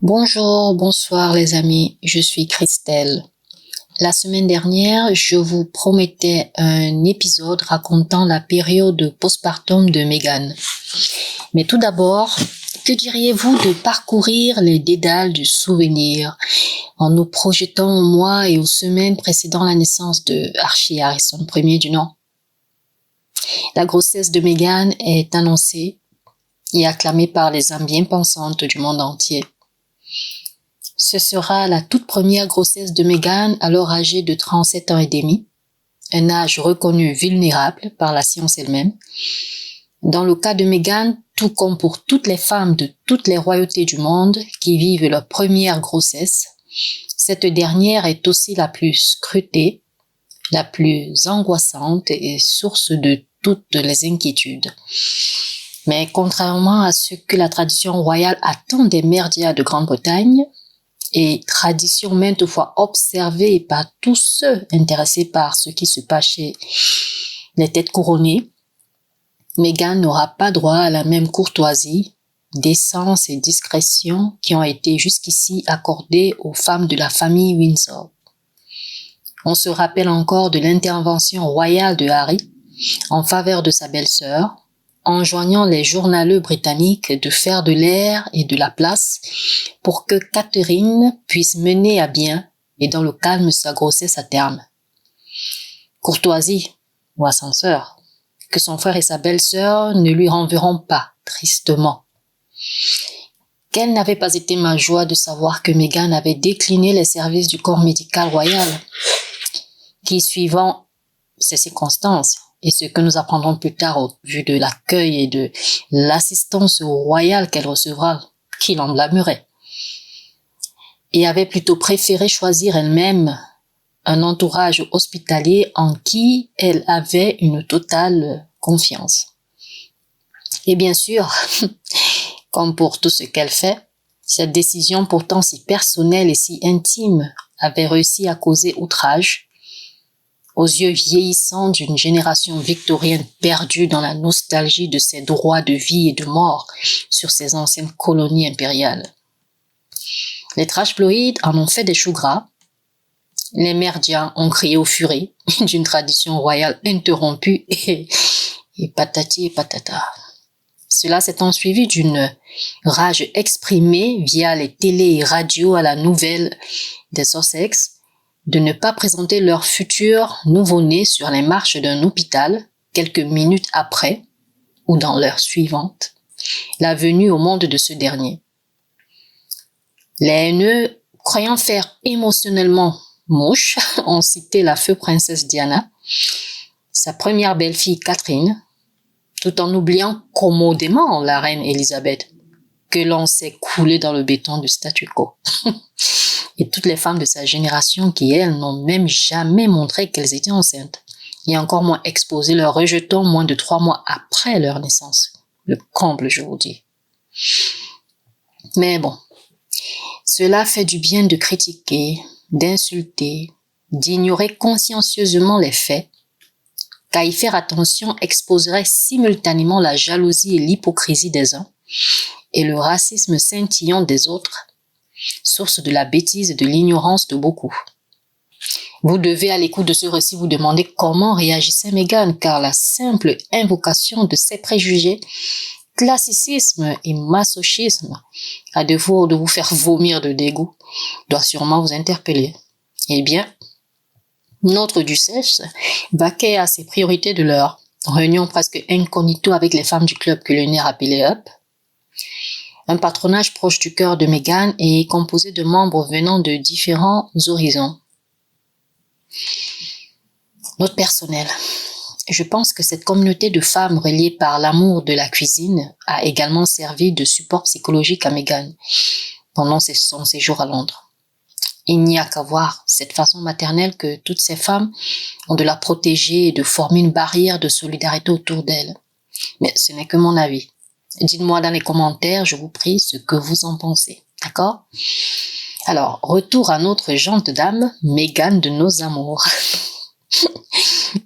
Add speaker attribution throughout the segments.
Speaker 1: Bonjour, bonsoir les amis, je suis Christelle. La semaine dernière, je vous promettais un épisode racontant la période postpartum de Meghan. Mais tout d'abord, que diriez-vous de parcourir les dédales du souvenir en nous projetant aux mois et aux semaines précédant la naissance de Archie Harrison, premier du nom? La grossesse de Meghan est annoncée et acclamée par les âmes bien pensantes du monde entier. Ce sera la toute première grossesse de Meghan, alors âgée de 37 ans et demi, un âge reconnu vulnérable par la science elle-même. Dans le cas de Meghan, tout comme pour toutes les femmes de toutes les royautés du monde qui vivent leur première grossesse, cette dernière est aussi la plus scrutée, la plus angoissante et source de toutes les inquiétudes. Mais contrairement à ce que la tradition royale attend des merdias de Grande-Bretagne, et tradition maintes fois observée par tous ceux intéressés par ce qui se passe chez les têtes couronnées, Meghan n'aura pas droit à la même courtoisie, décence et discrétion qui ont été jusqu'ici accordées aux femmes de la famille Windsor. On se rappelle encore de l'intervention royale de Harry en faveur de sa belle-sœur, enjoignant les journaleux britanniques de faire de l'air et de la place pour que Catherine puisse mener à bien et dans le calme sa grossesse à terme. Courtoisie ou ascenseur, que son frère et sa belle-sœur ne lui renverront pas tristement. Quelle n'avait pas été ma joie de savoir que Meghan avait décliné les services du corps médical royal, qui, suivant ces circonstances, et ce que nous apprendrons plus tard au vu de l'accueil et de l'assistance royale qu'elle recevra, qui l'en blâmerait, et avait plutôt préféré choisir elle-même un entourage hospitalier en qui elle avait une totale confiance. Et bien sûr, comme pour tout ce qu'elle fait, cette décision pourtant si personnelle et si intime avait réussi à causer outrage aux yeux vieillissants d'une génération victorienne perdue dans la nostalgie de ses droits de vie et de mort sur ses anciennes colonies impériales. Les trashploïdes en ont fait des choux gras. Les merdias ont crié aux furies d'une tradition royale interrompue et patati et patata. Cela s'est ensuivi d'une rage exprimée via les télés et radios à la nouvelle des Sussex de ne pas présenter leur futur nouveau-né sur les marches d'un hôpital quelques minutes après, ou dans l'heure suivante, la venue au monde de ce dernier. Les haineux, croyant faire émotionnellement mouche, ont cité la feu princesse Diana, sa première belle-fille Catherine, tout en oubliant commodément la reine Elisabeth, que l'on sait couler dans le béton du statu quo. Et toutes les femmes de sa génération qui, elles, n'ont même jamais montré qu'elles étaient enceintes, et encore moins exposé leur rejeton moins de 3 mois après leur naissance. Le comble, je vous dis. Mais bon, cela fait du bien de critiquer, d'insulter, d'ignorer consciencieusement les faits, car y faire attention exposerait simultanément la jalousie et l'hypocrisie des uns, et le racisme scintillant des autres, source de la bêtise et de l'ignorance de beaucoup. Vous devez à l'écoute de ce récit vous demander comment réagissait Meghan, car la simple invocation de ses préjugés, classicisme et masochisme, à défaut de vous faire vomir de dégoût, doit sûrement vous interpeller. Eh bien, notre duchesse vaquait à ses priorités de l'heure, en réunion presque incognito avec les femmes du club culinaire appelé Up, un patronage proche du cœur de Meghan et composé de membres venant de différents horizons. Notre personnel. Je pense que cette communauté de femmes reliées par l'amour de la cuisine a également servi de support psychologique à Meghan pendant son séjour à Londres. Il n'y a qu'à voir cette façon maternelle que toutes ces femmes ont de la protéger et de former une barrière de solidarité autour d'elle. Mais ce n'est que mon avis. Dites-moi dans les commentaires, je vous prie, ce que vous en pensez. D'accord? Alors, retour à notre gente dame, Meghan de nos amours.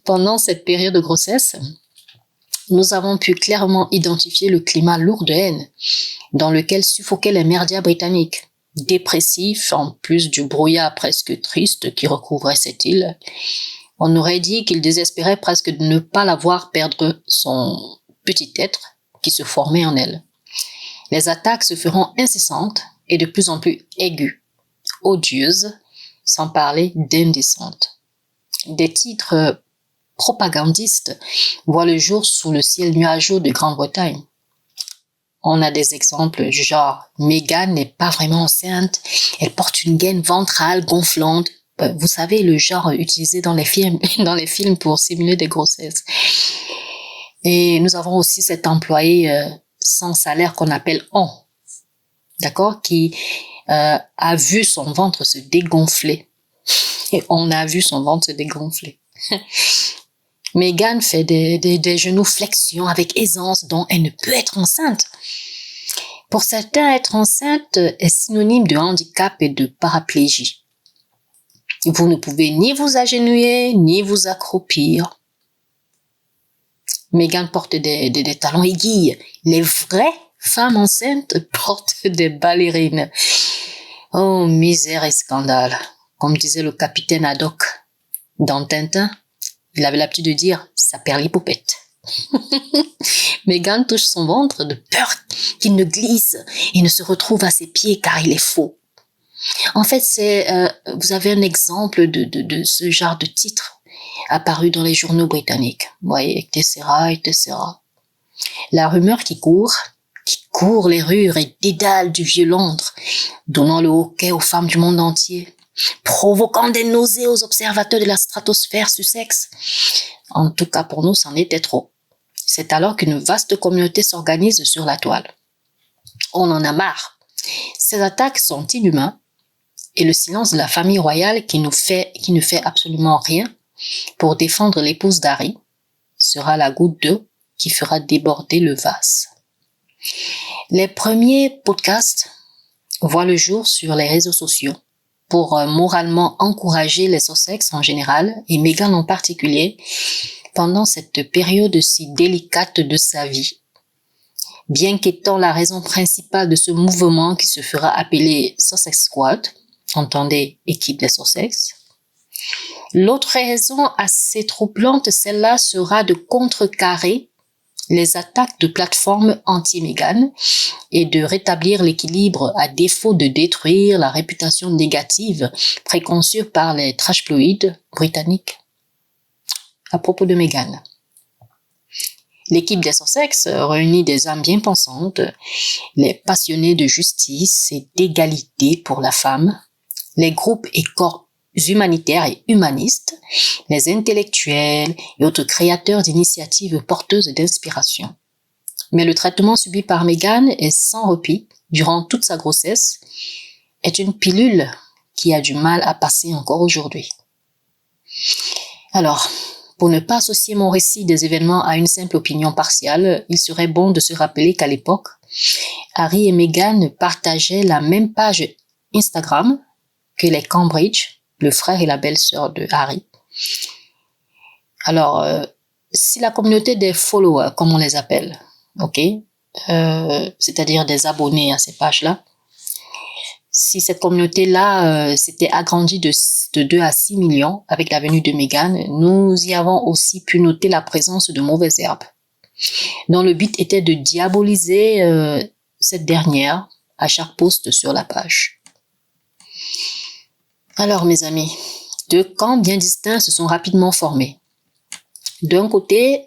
Speaker 1: Pendant cette période de grossesse, nous avons pu clairement identifier le climat lourd de haine dans lequel suffoquaient les merdias britanniques, dépressif, en plus du brouillard presque triste qui recouvrait cette île. On aurait dit qu'il désespérait presque de ne pas la voir perdre son petit être qui se formait en elle. Les attaques se feront incessantes et de plus en plus aiguës, odieuses, sans parler d'indécentes. Des titres propagandistes voient le jour sous le ciel nuageux de Grande-Bretagne. On a des exemples du genre « Meghan n'est pas vraiment enceinte, elle porte une gaine ventrale gonflante ». Vous savez, le genre utilisé dans les films pour simuler des grossesses. Et nous avons aussi cet employé sans salaire qu'on appelle « on », d'accord, qui a vu son ventre se dégonfler. Et on a vu son ventre se dégonfler. Meghan fait des genuflexions avec aisance dont elle ne peut être enceinte. Pour certains, être enceinte est synonyme de handicap et de paraplégie. Vous ne pouvez ni vous agenouiller, ni vous accroupir. Meghan porte des talons aiguilles. Les vraies femmes enceintes portent des ballerines. Oh, misère et scandale. Comme disait le capitaine Haddock dans Tintin, il avait l'habitude de dire « ça perd l'hypopète ». Meghan touche son ventre de peur qu'il ne glisse et ne se retrouve à ses pieds car il est faux. En fait, vous avez un exemple de ce genre de titre apparu dans les journaux britanniques. Vous voyez, etc., etc. La rumeur qui court les rues et dédale du vieux Londres, donnant le hoquet aux femmes du monde entier, provoquant des nausées aux observateurs de la stratosphère Sussex. En tout cas, pour nous, c'en était trop. C'est alors qu'une vaste communauté s'organise sur la toile. On en a marre. Ces attaques sont inhumaines et le silence de la famille royale qui ne fait absolument rien pour défendre l'épouse d'Harry sera la goutte d'eau qui fera déborder le vase. Les premiers podcasts voient le jour sur les réseaux sociaux pour moralement encourager les Sussex en général et Meghan en particulier pendant cette période si délicate de sa vie. Bien qu'étant la raison principale de ce mouvement qui se fera appeler Sussex Squad, entendez équipe des Sussex, l'autre raison assez troublante, celle-là, sera de contrecarrer les attaques de plateformes anti-Meghan et de rétablir l'équilibre à défaut de détruire la réputation négative préconçue par les trashploïdes britanniques à propos de Meghan. L'équipe des Sussex réunit des âmes bien pensantes, les passionnés de justice et d'égalité pour la femme, les groupes et corps humanitaires et humanistes, les intellectuels et autres créateurs d'initiatives porteuses d'inspiration. Mais le traitement subi par Meghan est sans repos durant toute sa grossesse, est une pilule qui a du mal à passer encore aujourd'hui. Alors, pour ne pas associer mon récit des événements à une simple opinion partiale, il serait bon de se rappeler qu'à l'époque, Harry et Meghan partageaient la même page Instagram que les Cambridge, le frère et la belle-sœur de Harry. Alors, si la communauté des followers, comme on les appelle, c'est-à-dire des abonnés à ces pages-là, si cette communauté-là s'était agrandie de 2 à 6 millions avec la venue de Meghan, nous y avons aussi pu noter la présence de mauvaises herbes, dont le but était de diaboliser cette dernière à chaque post sur la page. Alors, mes amis, 2 camps bien distincts se sont rapidement formés. D'un côté,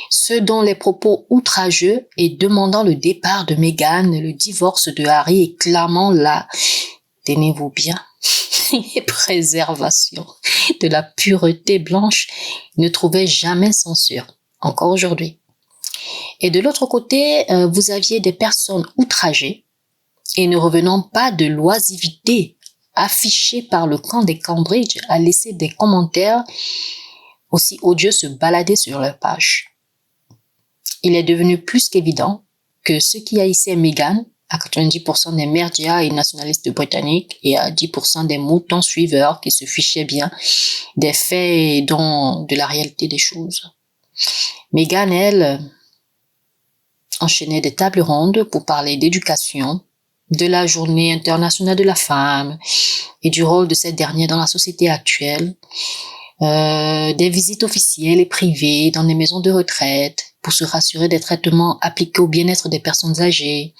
Speaker 1: ceux dont les propos outrageux et demandant le départ de Meghan, le divorce de Harry et clamant la, tenez-vous bien, préservation de la pureté blanche ne trouvaient jamais censure, encore aujourd'hui. Et de l'autre côté, vous aviez des personnes outragées et ne revenant pas de l'oisivité affichée par le camp des Cambridge à laisser des commentaires aussi odieux se balader sur leur page. Il est devenu plus qu'évident que ceux qui haïssaient Meghan, à 90% des médias et nationalistes britanniques et à 10% des moutons suiveurs qui se fichaient bien des faits et de la réalité des choses. Meghan, elle, enchaînait des tables rondes pour parler d'éducation, de la Journée internationale de la femme et du rôle de cette dernière dans la société actuelle, des visites officielles et privées dans des maisons de retraite pour se rassurer des traitements appliqués au bien-être des personnes âgées.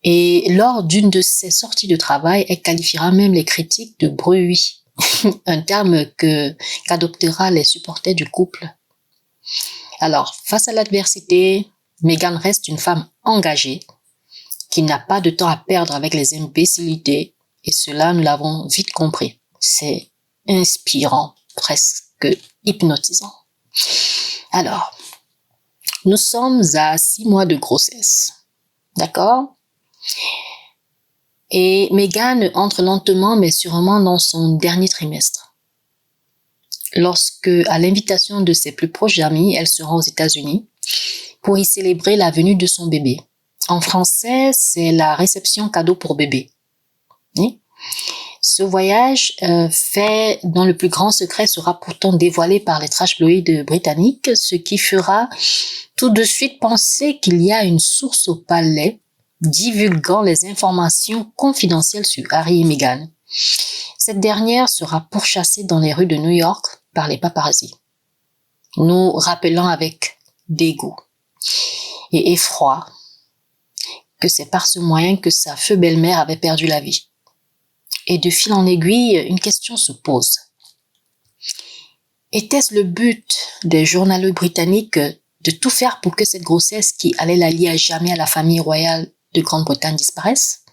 Speaker 1: Et lors d'une de ses sorties de travail, elle qualifiera même les critiques de bruit, un terme qu'adoptera les supporters du couple. Alors, face à l'adversité, Meghan reste une femme engagée qui n'a pas de temps à perdre avec les imbécilités, et cela, nous l'avons vite compris. C'est inspirant, presque hypnotisant. Alors, nous sommes à 6 mois de grossesse, d'accord? Et Meghan entre lentement mais sûrement dans son dernier trimestre. Lorsque, à l'invitation de ses plus proches amis, elle se rend aux États-Unis pour y célébrer la venue de son bébé. En français, c'est la réception cadeau pour bébé. Oui. Ce voyage fait dans le plus grand secret sera pourtant dévoilé par les tabloïds britanniques, ce qui fera tout de suite penser qu'il y a une source au palais divulguant les informations confidentielles sur Harry et Meghan. Cette dernière sera pourchassée dans les rues de New York par les paparazzis, nous rappelant avec dégoût et effroi que c'est par ce moyen que sa feu belle-mère avait perdu la vie. Et de fil en aiguille, une question se pose. Était-ce le but des journaux britanniques de tout faire pour que cette grossesse qui allait la lier à jamais à la famille royale de Grande-Bretagne disparaisse?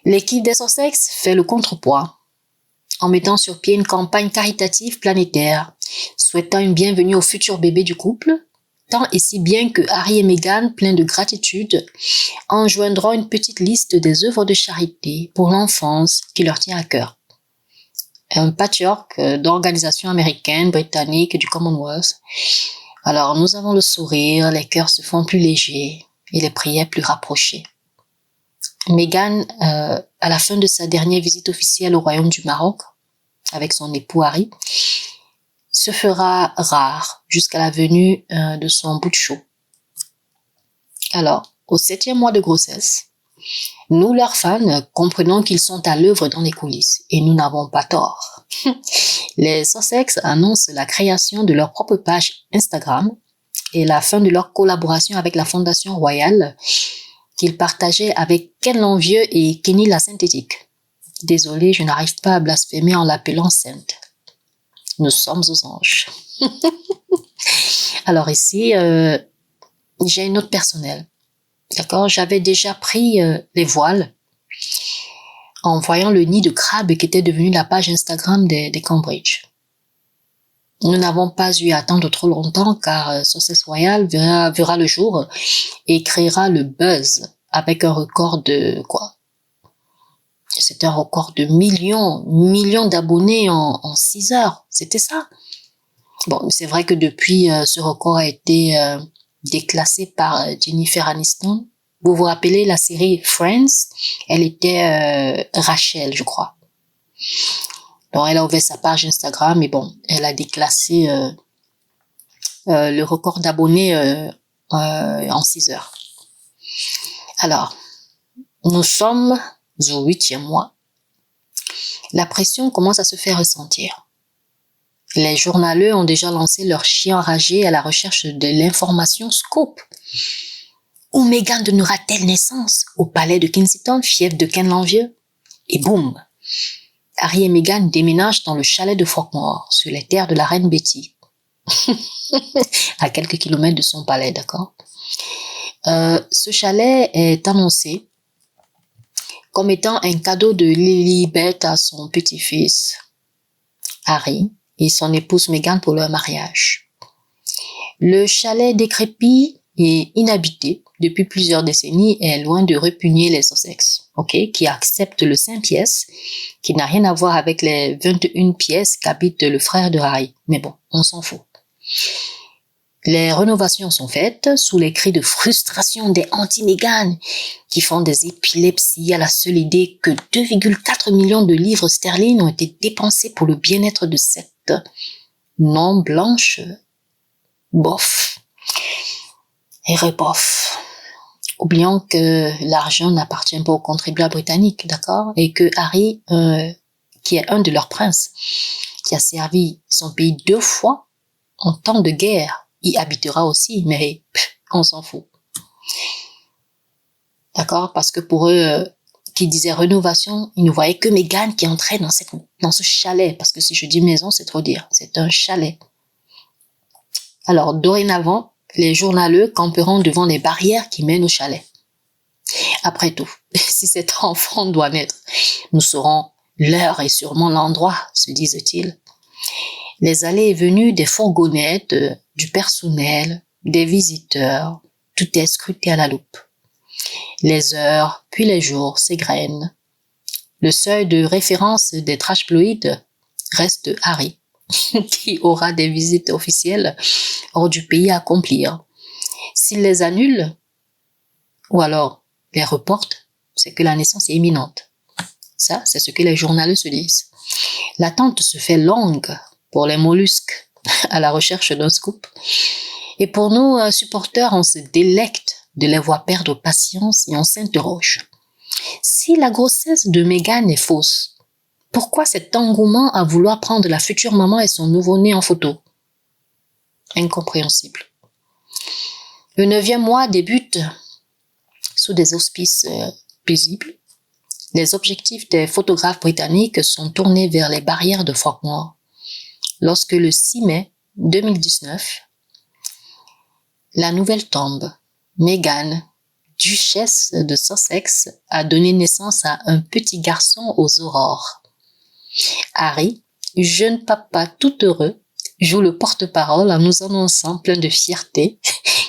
Speaker 1: L'équipe des Sussex fait le contrepoids en mettant sur pied une campagne caritative planétaire, souhaitant une bienvenue au futur bébé du couple, tant et si bien que Harry et Meghan, pleins de gratitude, enjoindront une petite liste des œuvres de charité pour l'enfance qui leur tient à cœur. Un patchwork d'organisations américaines, britanniques et du Commonwealth. Alors nous avons le sourire, les cœurs se font plus légers et les prières plus rapprochées. Meghan, à la fin de sa dernière visite officielle au Royaume du Maroc, avec son époux Harry, se fera rare jusqu'à la venue de son bout de chou. Alors, au 7e mois de grossesse, nous, leurs fans, comprenons qu'ils sont à l'œuvre dans les coulisses et nous n'avons pas tort. Les Sussex annoncent la création de leur propre page Instagram et la fin de leur collaboration avec la Fondation Royale qu'ils partageaient avec Ken l'Envieux et Kenny la Synthétique. Désolée, je n'arrive pas à blasphémer en l'appelant sainte. Nous sommes aux anges. Alors ici, j'ai une note personnelle. D'accord, j'avais déjà pris les voiles en voyant le nid de crabe qui était devenu la page Instagram des Cambridge. Nous n'avons pas eu à attendre trop longtemps car Sussex Royal verra le jour et créera le buzz avec un record de quoi? C'est un record de millions d'abonnés en 6 heures. C'était ça. Bon, c'est vrai que depuis, ce record a été déclassé par Jennifer Aniston. Vous vous rappelez la série Friends? Elle était Rachel, je crois. Donc, elle a ouvert sa page Instagram et bon, elle a déclassé le record d'abonnés en 6 heures. Alors, nous sommes au 8e mois. La pression commence à se faire ressentir. Les journaleux ont déjà lancé leur chien enragé à la recherche de l'information scoop. Où Meghan donnera-t-elle naissance? Au palais de Kensington, fief de Ken l'Envieux? Et boum! Harry et Meghan déménagent dans le chalet de Frogmore, sur les terres de la reine Betty. À quelques kilomètres de son palais, d'accord? Ce chalet est annoncé comme étant un cadeau de Lilibet à son petit-fils Harry et son épouse Meghan pour leur mariage. Le chalet décrépit et inhabité depuis plusieurs décennies est loin de répugner les Sussex, qui acceptent le 5 pièces, qui n'a rien à voir avec les 21 pièces qu'habite le frère de Harry. Mais bon, on s'en fout. Les rénovations sont faites sous les cris de frustration des anti-Meghan qui font des épilepsies à la seule idée que 2,4 millions de livres sterling ont été dépensés pour le bien-être de cette non-blanche bof et rebof. oublions que l'argent n'appartient pas aux contribuables britanniques, d'accord? Et que Harry, qui est un de leurs princes, qui a servi son pays 2 fois en temps de guerre, y habitera aussi, mais on s'en fout. D'accord? Parce que pour eux, qui disaient rénovation, ils ne voyaient que Meghan qui entrait dans ce chalet. Parce que si je dis maison, c'est trop dire. C'est un chalet. Alors, dorénavant, les journaleux camperont devant les barrières qui mènent au chalet. Après tout, si cet enfant doit naître, nous saurons l'heure et sûrement l'endroit, se disent-ils. Les allées et venues des fourgonnettes, du personnel, des visiteurs, tout est scruté à la loupe. Les heures, puis les jours s'égrènent. Le seuil de référence des trashploïdes reste Harry, qui aura des visites officielles hors du pays à accomplir. S'il les annule, ou alors les reporte, c'est que la naissance est imminente. Ça, c'est ce que les journalistes se disent. L'attente se fait longue pour les mollusques à la recherche d'un scoop. Et pour nous, supporters, on se délecte de les voir perdre patience et on s'interroge. Si la grossesse de Meghan est fausse, pourquoi cet engouement à vouloir prendre la future maman et son nouveau-né en photo? Incompréhensible. Le 9e mois débute sous des auspices paisibles. Les objectifs des photographes britanniques sont tournés vers les barrières de Frogmore. Lorsque le 6 mai 2019, la nouvelle tombe, Meghan, duchesse de Sussex, a donné naissance à un petit garçon aux aurores. Harry, jeune papa tout heureux, joue le porte-parole en nous annonçant plein de fierté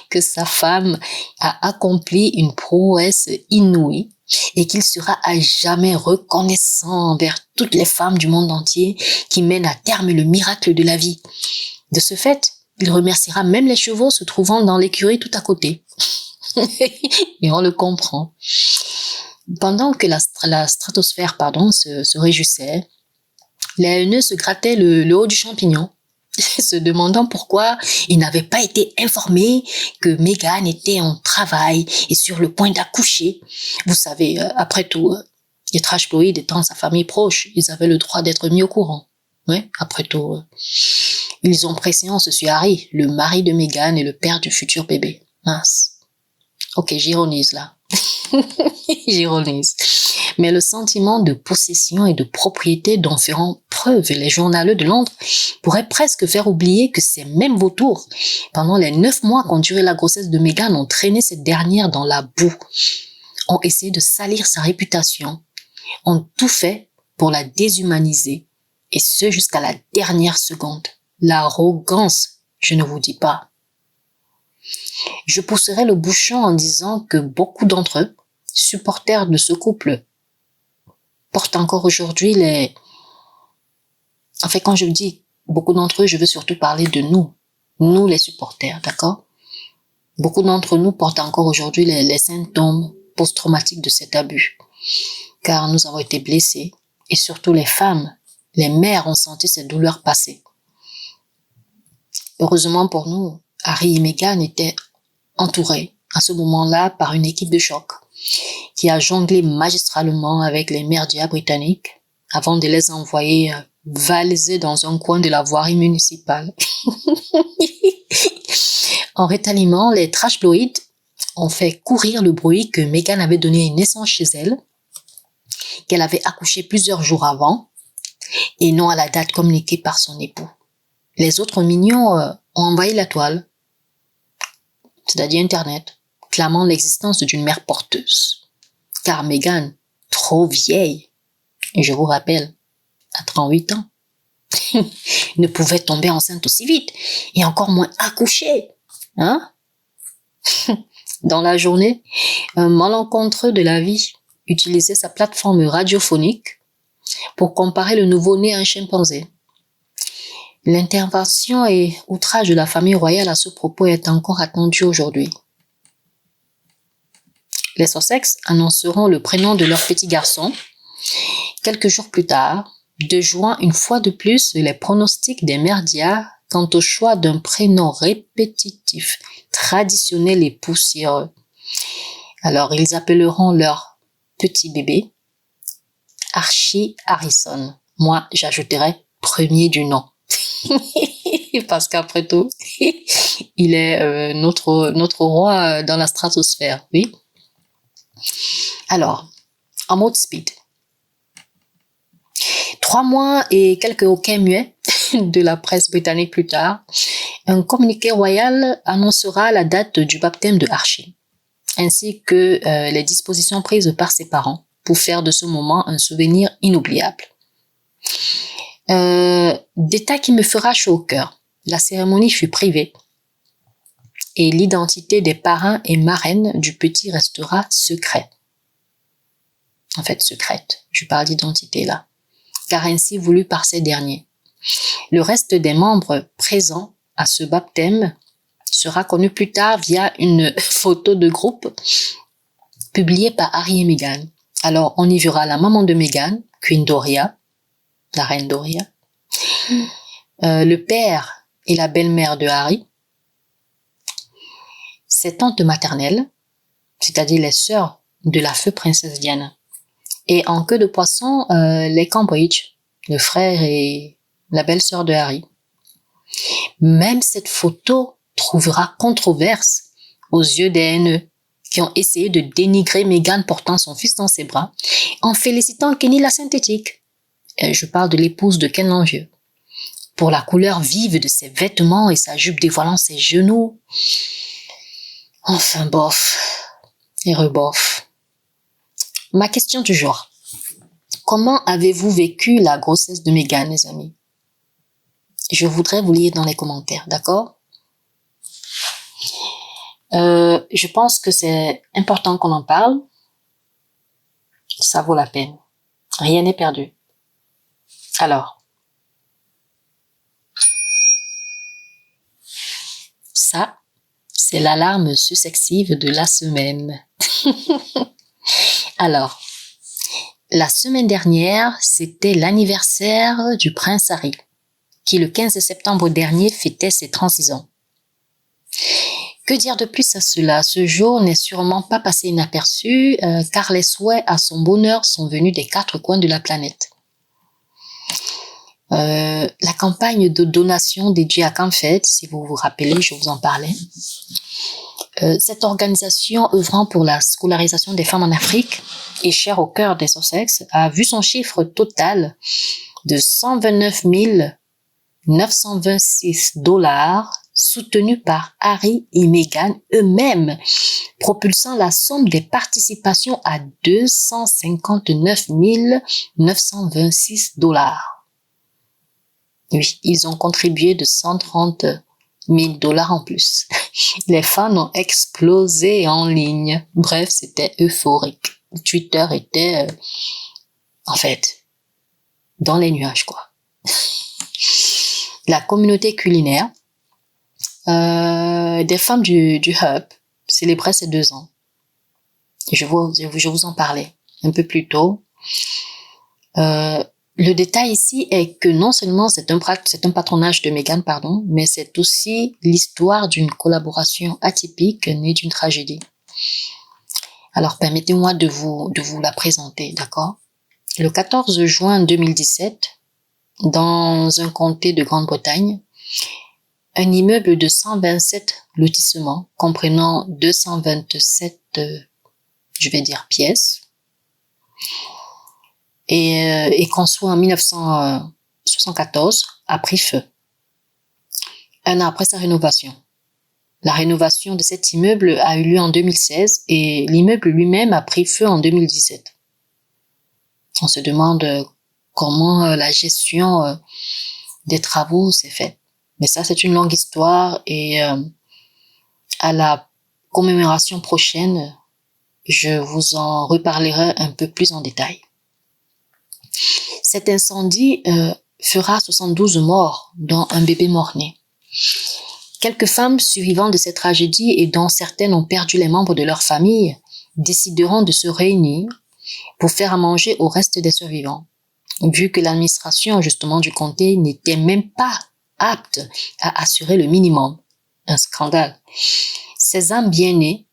Speaker 1: que sa femme a accompli une prouesse inouïe et qu'il sera à jamais reconnaissant envers toutes les femmes du monde entier qui mènent à terme le miracle de la vie. De ce fait, il remerciera même les chevaux se trouvant dans l'écurie tout à côté. Et on le comprend. Pendant que la stratosphère se réjouissait, les haineux se grattaient le haut du champignon, se demandant pourquoi ils n'avaient pas été informés que Meghan était en travail et sur le point d'accoucher. Vous savez, après tout, les trashploïdes étant sa famille proche, ils avaient le droit d'être mis au courant. Ouais, après tout, ils ont préséance sur Harry, le mari de Meghan et le père du futur bébé. Mince. Ok, j'ironise là. J'ironise. Mais le sentiment de possession et de propriété dont feront preuve les journaleux de Londres pourrait presque faire oublier que ces mêmes vautours, pendant les 9 mois qu'ont duré la grossesse de Meghan, ont traîné cette dernière dans la boue, ont essayé de salir sa réputation, ont tout fait pour la déshumaniser, et ce jusqu'à la dernière seconde. L'arrogance, je ne vous dis pas. Je pousserai le bouchon en disant que beaucoup d'entre eux, supporters de ce couple, portent encore aujourd'hui les... Enfin, quand je dis beaucoup d'entre eux, je veux surtout parler de nous les supporters, d'accord? Beaucoup d'entre nous portent encore aujourd'hui les symptômes post-traumatiques de cet abus, car nous avons été blessés, et surtout les femmes, les mères ont senti ces douleurs passer. Heureusement pour nous, Harry et Meghan étaient entourés à ce moment-là par une équipe de choc qui a jonglé magistralement avec les merdias britanniques avant de les envoyer valser dans un coin de la voirie municipale. En rétaliement, les trashploïdes ont fait courir le bruit que Meghan avait donné naissance chez elle, qu'elle avait accouché plusieurs jours avant et non à la date communiquée par son époux. Les autres mignons ont envahi la toile, c'est-à-dire Internet, clamant l'existence d'une mère porteuse. Car Meghan, trop vieille, et je vous rappelle, à 38 ans, ne pouvait tomber enceinte aussi vite, et encore moins accoucher. Hein? Dans la journée, un malencontreux de la vie utilisait sa plateforme radiophonique pour comparer le nouveau-né à un chimpanzé. L'intervention et outrage de la famille royale à ce propos est encore attendue aujourd'hui. Les Sussex annonceront le prénom de leur petit garçon. Quelques jours plus tard, déjouant une fois de plus les pronostics des merdias quant au choix d'un prénom répétitif, traditionnel et poussiéreux. Alors, ils appelleront leur petit bébé Archie Harrison. Moi, j'ajouterai premier du nom. Parce qu'après tout, il est notre roi dans la stratosphère, oui. Alors, en mode speed. 3 mois et quelques hoquets muets de la presse britannique plus tard, un communiqué royal annoncera la date du baptême de Archie, ainsi que les dispositions prises par ses parents pour faire de ce moment un souvenir inoubliable. Détail qui me fera chaud au cœur. La cérémonie fut privée et l'identité des parrains et marraines du petit restera secrète. En fait, secrète. Je parle d'identité là. Car ainsi voulu par ces derniers. Le reste des membres présents à ce baptême sera connu plus tard via une photo de groupe publiée par Harry et Meghan. Alors, on y verra la maman de Meghan, Queen Doria, la reine Doria, le père et la belle-mère de Harry, ses tantes maternelles, c'est-à-dire les sœurs de la feu princesse Diana, et en queue de poisson, les Cambridge, le frère et la belle-sœur de Harry. Même cette photo trouvera controverse aux yeux des haineux qui ont essayé de dénigrer Meghan portant son fils dans ses bras en félicitant Kenny la synthétique. Je parle de l'épouse de Ken l'envieux. Pour la couleur vive de ses vêtements et sa jupe dévoilant ses genoux. Enfin bof et rebof. Ma question du jour. Comment avez-vous vécu la grossesse de Meghan, les amis? Je voudrais vous lire dans les commentaires, d'accord? Je pense que c'est important qu'on en parle. Ça vaut la peine. Rien n'est perdu. Alors, ça, c'est l'alarme sussexive de la semaine. Alors, la semaine dernière, c'était l'anniversaire du prince Harry, qui le 15 septembre dernier fêtait ses 36 ans. Que dire de plus à cela? Ce jour n'est sûrement pas passé inaperçu, car les souhaits à son bonheur sont venus des 4 coins de la planète. La campagne de donation dédiée à CanFed, si vous vous rappelez, je vous en parlais. Cette organisation œuvrant pour la scolarisation des femmes en Afrique et chère au cœur des Sussex a vu son chiffre total de 129 926 $ soutenu par Harry et Meghan eux-mêmes, propulsant la somme des participations à 259 926 $. Oui, ils ont contribué de 130 000 $ en plus. Les fans ont explosé en ligne. Bref, c'était euphorique. Twitter était, en fait, dans les nuages, quoi. La communauté culinaire des femmes du Hub célébrait ses 2 ans. Je vous en parlais un peu plus tôt. Le détail ici est que non seulement c'est un patronage de Meghan, mais c'est aussi l'histoire d'une collaboration atypique née d'une tragédie. Alors, permettez-moi de vous la présenter, d'accord? Le 14 juin 2017, dans un comté de Grande-Bretagne, un immeuble de 127 lotissements, comprenant 227, pièces, et construit en 1974, a pris feu. 1 an après sa rénovation. La rénovation de cet immeuble a eu lieu en 2016 et l'immeuble lui-même a pris feu en 2017. On se demande comment la gestion des travaux s'est faite. Mais ça, c'est une longue histoire et à la commémoration prochaine, je vous en reparlerai un peu plus en détail. Cet incendie fera 72 morts, dont un bébé mort-né. Quelques femmes survivantes de cette tragédie et dont certaines ont perdu les membres de leur famille décideront de se réunir pour faire à manger au reste des survivants, vu que l'administration justement du comté n'était même pas apte à assurer le minimum. Un scandale. Ces âmes bien-nées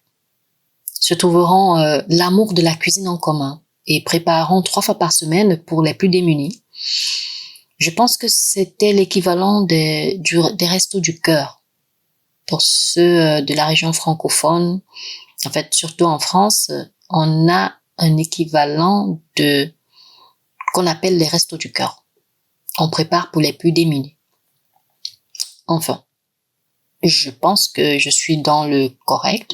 Speaker 1: se trouveront l'amour de la cuisine en commun et prépareront 3 fois par semaine pour les plus démunis. Je pense que c'était l'équivalent des restos du cœur pour ceux de la région francophone. En fait, surtout en France, on a un équivalent qu'on appelle les restos du cœur. On prépare pour les plus démunis. Enfin, je pense que je suis dans le vrai,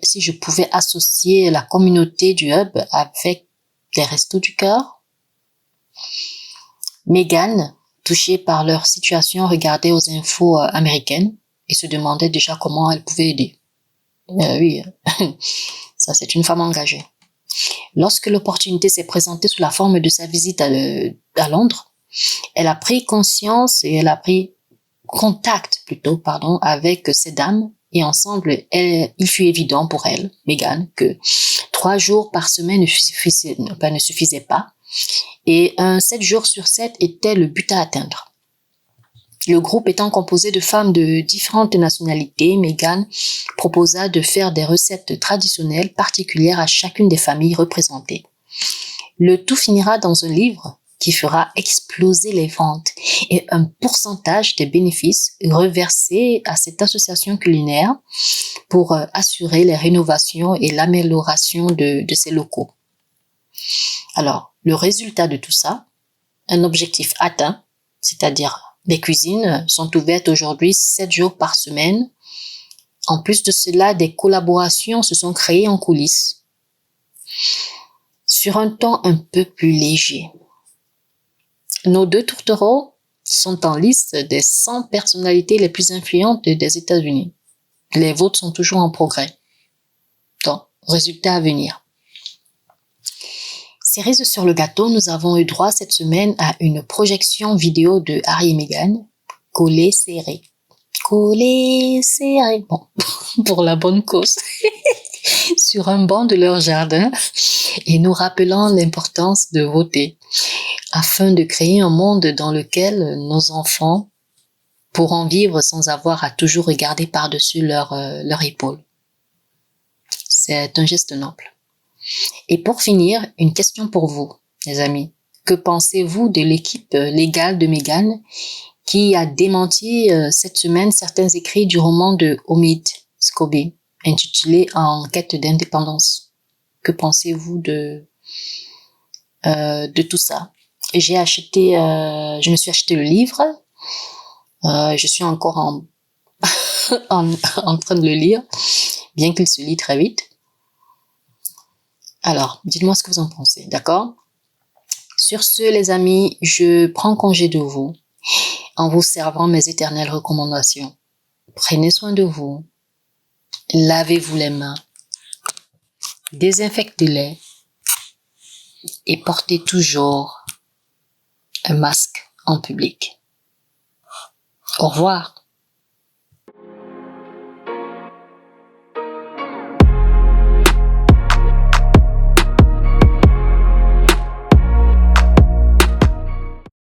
Speaker 1: si je pouvais associer la communauté du Hub avec les restos du cœur. Meghan, touchée par leur situation, regardait aux infos américaines et se demandait déjà comment elle pouvait aider. Oui, ça c'est une femme engagée. Lorsque l'opportunité s'est présentée sous la forme de sa visite à Londres, elle a pris conscience et elle a pris contact avec ces dames et ensemble, il fut évident pour elle, Meghan, que 3 jours par semaine ne suffisaient pas et 7 jours sur 7 était le but à atteindre. Le groupe étant composé de femmes de différentes nationalités, Meghan proposa de faire des recettes traditionnelles particulières à chacune des familles représentées. Le tout finira dans un livre qui fera exploser les ventes et un pourcentage des bénéfices reversés à cette association culinaire pour assurer les rénovations et l'amélioration de ces locaux. Alors, le résultat de tout ça, un objectif atteint, c'est-à-dire les cuisines sont ouvertes aujourd'hui 7 jours par semaine. En plus de cela, des collaborations se sont créées en coulisses sur un ton un peu plus léger. Nos 2 tourtereaux sont en liste des 100 personnalités les plus influentes des États-Unis. Les vôtres sont toujours en progrès. Donc, résultat à venir. Cerise sur le gâteau, nous avons eu droit cette semaine à une projection vidéo de Harry et Meghan, collés serrés. Collés serrés, bon, pour la bonne cause, sur un banc de leur jardin et nous rappelant l'importance de voter afin de créer un monde dans lequel nos enfants pourront vivre sans avoir à toujours regarder par-dessus leur épaule. C'est un geste noble. Et pour finir, une question pour vous, les amis. Que pensez-vous de l'équipe légale de Meghan qui a démenti cette semaine certains écrits du roman de Omid Scobie intitulé En quête d'indépendance? Que pensez-vous de tout ça? Je me suis acheté le livre. Je suis encore en train de le lire, bien qu'il se lit très vite. Alors, dites-moi ce que vous en pensez, d'accord? Sur ce, les amis, je prends congé de vous en vous servant mes éternelles recommandations. Prenez soin de vous, lavez-vous les mains, désinfectez-les et portez toujours un masque en public. Au revoir.